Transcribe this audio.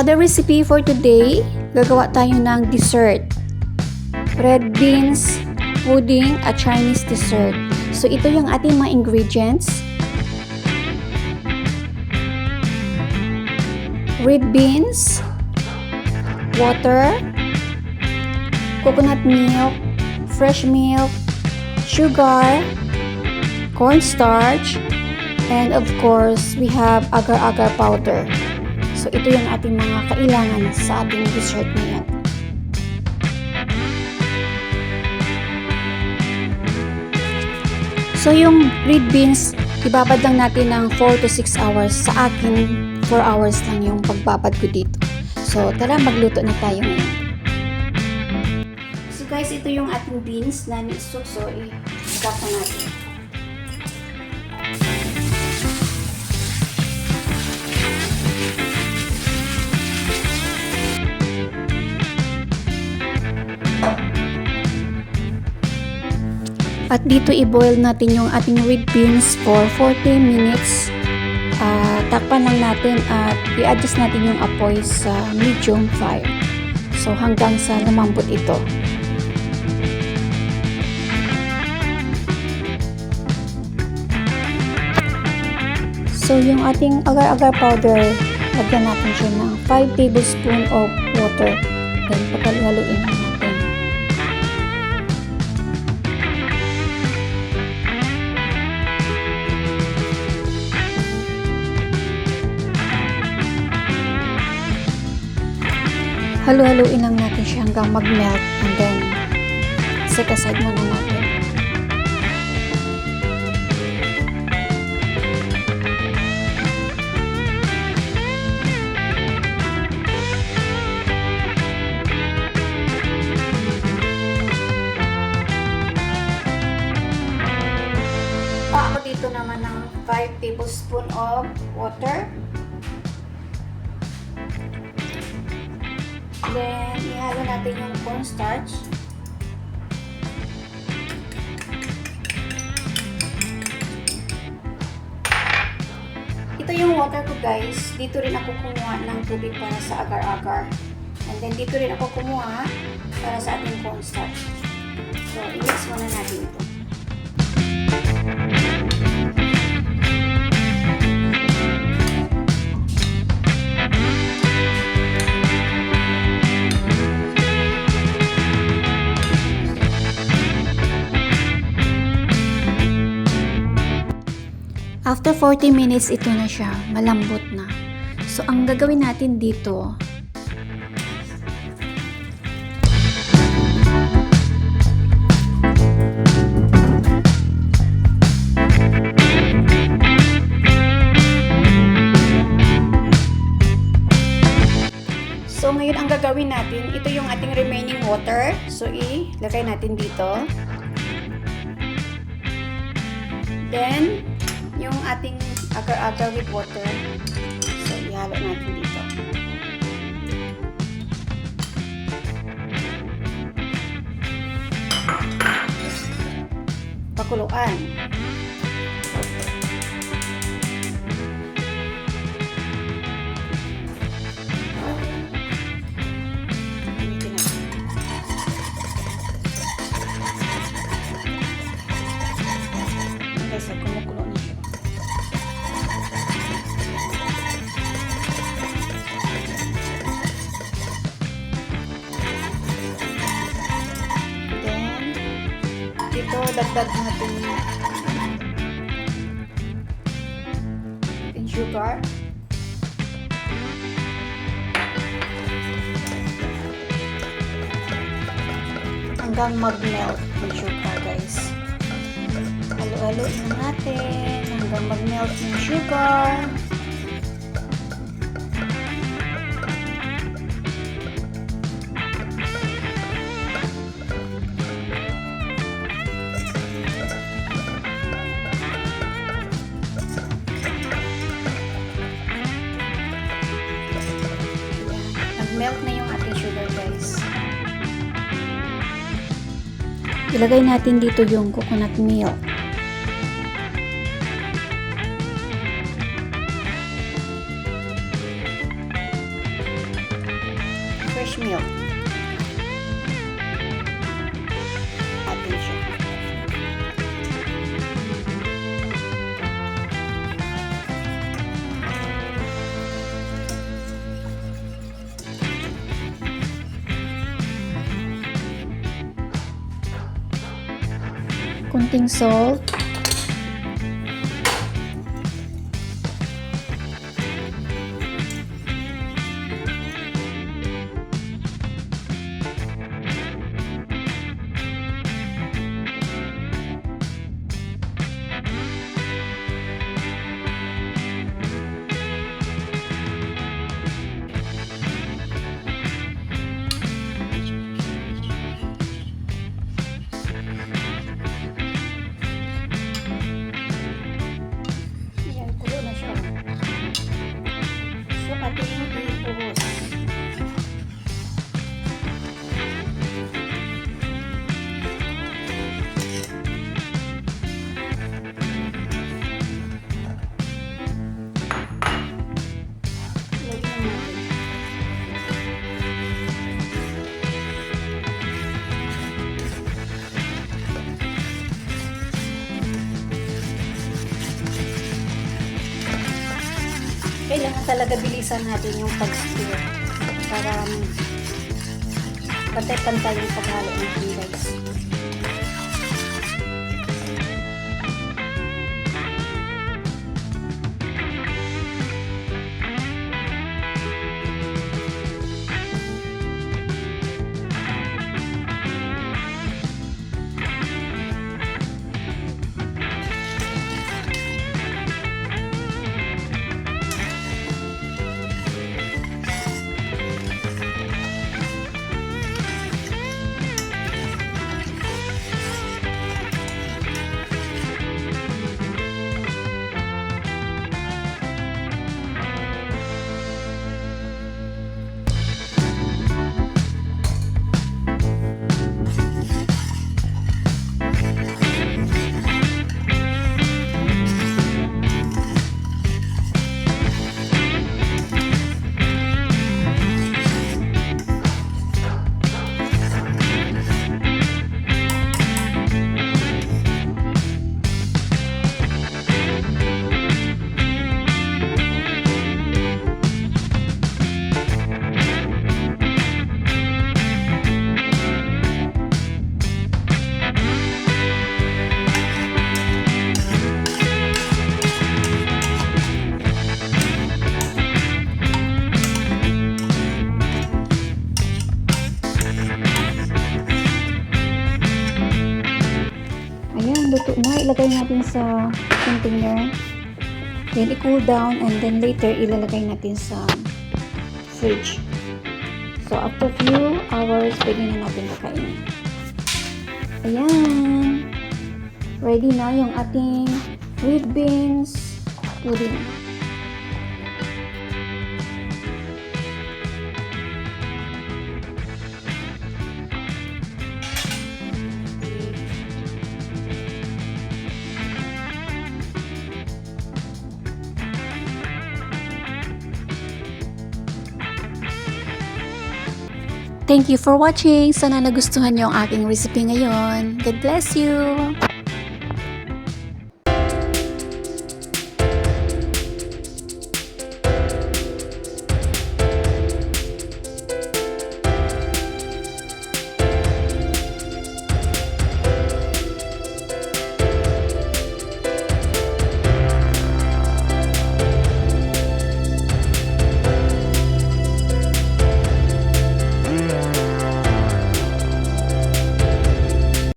Another recipe for today, gagawa tayo ng dessert. Red beans, pudding at Chinese dessert. So ito yung ating mga ingredients. Red beans, water, coconut milk, fresh milk, sugar, cornstarch, and of course, we have agar-agar powder. So, ito yung ating mga kailangan sa ating dessert ngayon. So, yung red beans, ibabad lang natin ng 4 to 6 hours. Sa akin, 4 hours lang yung pagbabad ko dito. So, tara, magluto na tayo ngayon. So, guys, ito yung ating beans na nisok. So, i-cut na natin. At dito i-boil natin yung ating red beans for 40 minutes. Takpan lang natin at i-adjust natin yung apoy sa medium fire. So hanggang sa lumambot ito. So yung ating agar-agar powder, lagyan natin siya ng 5 tablespoon of water. Then paghaluin natin. Halu-haluin lang natin siya hanggang mag-melt and then set aside muna natin. Ako dito naman ng 5 tablespoon of water. Then, ihalo natin yung cornstarch. Ito yung water ko, guys. Dito rin ako kumuha ng tubig para sa agar-agar. And then, dito rin ako kumuha para sa ating cornstarch. So, i-mix muna natin ito. After 40 minutes, ito na siya. Malambot na. So, ang gagawin natin dito, so, ngayon ang gagawin natin, ito yung ating remaining water. So, ilagay natin dito. Then, yung ating agar-agar with water. So, ihalo natin dito. Pakuluan. So, kumukulo na siya. Dagdag natin yung sugar. Hanggang mag-melt yung sugar, guys. Halo-haloin na natin hanggang mag-melt yung sugar. Melt na yung ating sugar, guys. Ilagay natin dito yung coconut milk. milk. Atin siya. Kunting salt. Ayan, tulo na siya. So, ating ipuhos. Lagyan natin. Kailangan talaga bilisan natin yung pag-stir para pantay-pantay yung paghalo natin, guys. Luto na, ilagay natin sa container, then i-cool down, and then later ilalagay natin sa fridge. So after few hours, pwede na natin pakainin. Ayan, ready na yung ating red beans pudding. Thank you for watching. Sana nagustuhan niyo ang aking recipe ngayon. God bless you!